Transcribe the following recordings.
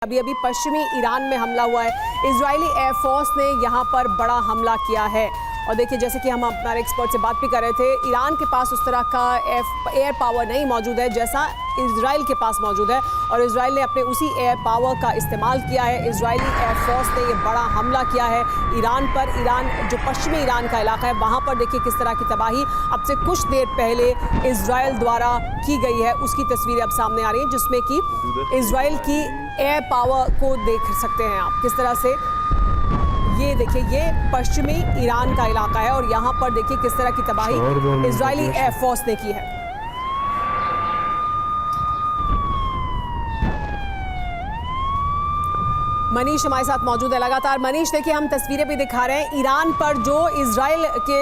अभी अभी पश्चिमी ईरान में हमला हुआ है। इजरायली एयरफोर्स ने यहाँ पर बड़ा हमला किया है और देखिए, जैसे कि हम हमारे एक्सपर्ट से बात भी कर रहे थे, ईरान के पास उस तरह का एयर पावर नहीं मौजूद है जैसा इजराइल के पास मौजूद है और इजराइल ने अपने उसी एयर पावर का इस्तेमाल किया है। इजरायली एयरफोर्स ने ये बड़ा हमला किया है ईरान पर। ईरान जो पश्चिमी ईरान का इलाका है वहाँ पर देखिए किस तरह की तबाही अब से कुछ देर पहले इजराइल द्वारा की गई है, उसकी तस्वीरें अब सामने आ रही हैं जिसमें कि इजराइल की एयर पावर को देख सकते हैं आप किस तरह से। ये देखिए, ये पश्चिमी ईरान का इलाका है और यहाँ पर देखिए किस तरह की तबाही इजरायली एयरफोर्स ने की है। मनीष हमारे साथ मौजूद है लगातार। मनीष, देखिए हम तस्वीरें भी दिखा रहे हैं ईरान पर जो इजराइल के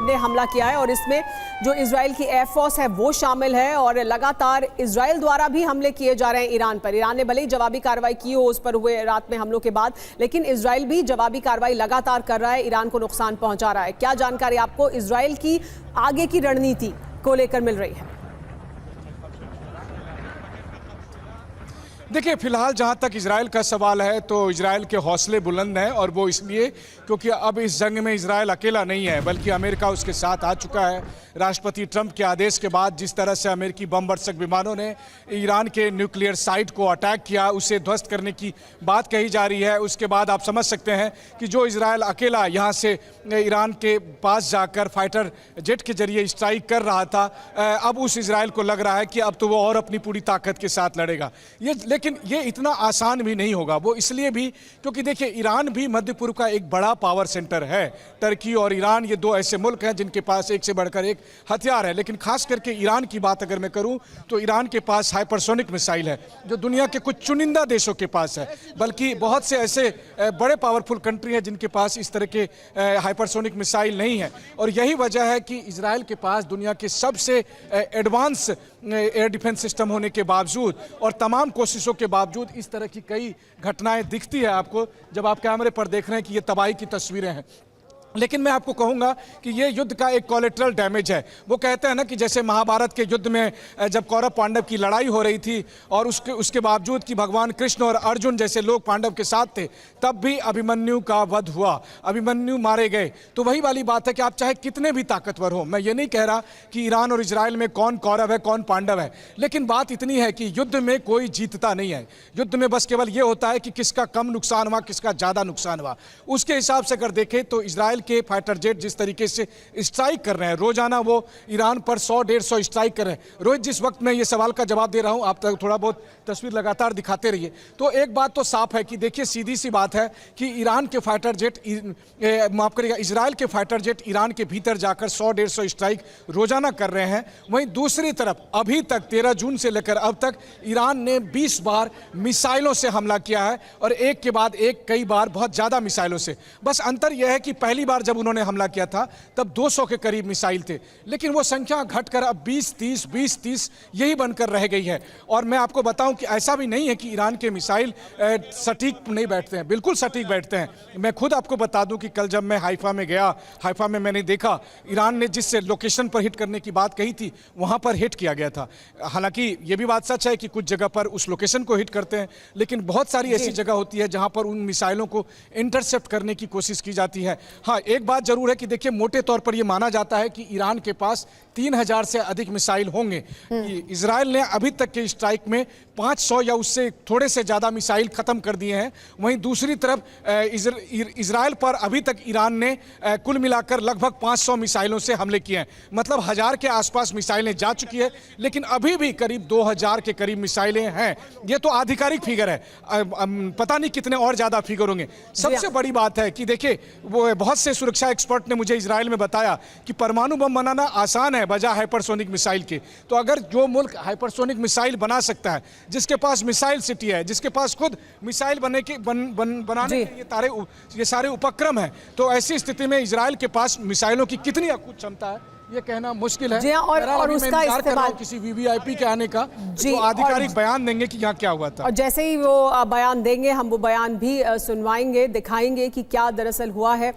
ने हमला किया है और इसमें जो इजराइल की एयरफोर्स है वो शामिल है और लगातार इजराइल द्वारा भी हमले किए जा रहे हैं ईरान पर। ईरान ने भले ही जवाबी कार्रवाई की हो उस पर हुए रात में हमलों के बाद, लेकिन इजराइल भी जवाबी कार्रवाई लगातार कर रहा है, ईरान को नुकसान पहुंचा रहा है। क्या जानकारी आपको इजराइल की आगे की रणनीति को लेकर मिल रही है? देखिए, फिलहाल जहां तक इजराइल का सवाल है तो इजराइल के हौसले बुलंद हैं और वो इसलिए क्योंकि अब इस जंग में इजराइल अकेला नहीं है बल्कि अमेरिका उसके साथ आ चुका है। राष्ट्रपति ट्रंप के आदेश के बाद जिस तरह से अमेरिकी बम वर्षक विमानों ने ईरान के न्यूक्लियर साइट को अटैक किया, उसे ध्वस्त करने की बात कही जा रही है, उसके बाद आप समझ सकते हैं कि जो इजराइल अकेला यहाँ से ईरान के पास जाकर फाइटर जेट के जरिए स्ट्राइक कर रहा था, अब उस इजराइल को लग रहा है कि अब तो वो और अपनी पूरी ताकत के साथ लड़ेगा। लेकिन ये इतना आसान भी नहीं होगा, वो इसलिए भी क्योंकि देखिए ईरान भी मध्य पूर्व का एक बड़ा पावर सेंटर है। टर्की और ईरान ये दो ऐसे मुल्क हैं जिनके पास एक से बढ़कर एक हथियार है, लेकिन खास करके ईरान की बात अगर मैं करूं तो ईरान के पास हाइपरसोनिक मिसाइल है जो दुनिया के कुछ चुनिंदा देशों के पास है, बल्कि बहुत से ऐसे बड़े पावरफुल कंट्री हैं जिनके पास इस तरह के हाइपरसोनिक मिसाइल नहीं है। और यही वजह है कि इजराइल के पास दुनिया के सबसे एडवांस एयर डिफेंस सिस्टम होने के बावजूद और तमाम कोशिशों के बावजूद इस तरह की कई घटनाएं दिखती है आपको जब आप कैमरे पर देख रहे हैं कि ये तबाही की तस्वीरें हैं। लेकिन मैं आपको कहूंगा कि ये युद्ध का एक कोलेटरल डैमेज है। वो कहते हैं ना कि जैसे महाभारत के युद्ध में जब कौरव पांडव की लड़ाई हो रही थी और उसके बावजूद कि भगवान कृष्ण और अर्जुन जैसे लोग पांडव के साथ थे, तब भी अभिमन्यु का वध हुआ, अभिमन्यु मारे गए। तो वही वाली बात है कि आप चाहे कितने भी ताकतवर हो, मैं ये नहीं कह रहा कि ईरान और इजराइल में कौन कौरव है कौन पांडव है, लेकिन बात इतनी है कि युद्ध में कोई जीतता नहीं है। युद्ध में बस केवल ये होता है कि किसका कम नुकसान हुआ, किसका ज़्यादा नुकसान हुआ। उसके हिसाब से अगर देखें तो इजराइल के फाइटर जेट जिस तरीके से स्ट्राइक कर रहे हैं, रोजाना वो ईरान पर 100-150 स्ट्राइक कर रहे हैं। रोहित, जिस वक्त मैं ये सवाल का जवाब दे रहा हूं, आप थोड़ा बहुत तस्वीर लगातार दिखाते रहिए। तो एक बात तो साफ है कि देखिए, सीधी सी बात है कि ईरान के फाइटर जेट माफ करिएगा, इजराइल के फाइटर जेट ईरान के भीतर जाकर 100-150 स्ट्राइक रोजाना कर रहे हैं। वहीं दूसरी तरफ अभी तक 13 जून से लेकर अब तक ईरान ने 20 बार मिसाइलों से हमला किया है और एक के बाद एक कई बार बहुत ज्यादा मिसाइलों से। बस अंतर यह है कि पहली बार जब उन्होंने हमला किया था तब 200 के करीब मिसाइल थे, लेकिन वो संख्या घटकर अब 20-30 यही बनकर रह गई है। और मैं आपको बताऊं कि ऐसा भी नहीं है कि ईरान के मिसाइल सटीक नहीं बैठते हैं, बिल्कुल सटीक बैठते हैं। मैं खुद आपको बता दूं कि कल जब मैं हाइफा में गया, हाइफा में मैंने देखा ईरान ने जिस लोकेशन पर हिट करने की बात कही थी वहां पर हिट किया गया था। हालांकि ये भी बात सच है कि कुछ जगह पर उस लोकेशन को हिट करते हैं, लेकिन बहुत सारी ऐसी जगह होती है जहां पर उन मिसाइलों को इंटरसेप्ट करने की कोशिश की जाती है। हाँ, एक बात जरूर है कि देखिए, मोटे तौर पर यह माना जाता है कि ईरान के पास 3000 से अधिक मिसाइल होंगे। इजराइल ने अभी तक के स्ट्राइक में 500 या उससे थोड़े से ज्यादा मिसाइल खत्म कर दिए हैं। वहीं दूसरी तरफ इजराइल पर अभी तक ईरान ने कुल मिलाकर लगभग 500 मिसाइलों से हमले किए हैं। मतलब 1000 के आसपास मिसाइलें जा चुकी है, लेकिन अभी भी करीब 2000 के करीब मिसाइलें हैं। ये तो आधिकारिक फिगर है, पता नहीं कितने और ज्यादा फिगर होंगे। सबसे बड़ी बात है कि देखिए, वो बहुत से सुरक्षा एक्सपर्ट ने मुझे इजराइल में बताया कि परमाणु बम बनाना आसान है बजाय हाइपरसोनिक मिसाइल के। तो अगर जो मुल्क हाइपरसोनिक मिसाइल बना सकता है, जिसके पास मिसाइल सिटी है, जिसके पास खुद मिसाइल बनाने के ये सारे उपक्रम हैं, तो ऐसी स्थिति में इजराइल के पास मिसाइलों की कितनी अकूत क्षमता है ये कहना मुश्किल है। और उसका इस्तेमाल किसी वीवीआईपी के आने का, जो आधिकारिक बयान देंगे कि यहाँ क्या हुआ था। और जैसे ही वो बयान देंगे हम वो बयान भी सुनवाएंगे, दिखाएंगे कि क्या दरअसल हुआ है।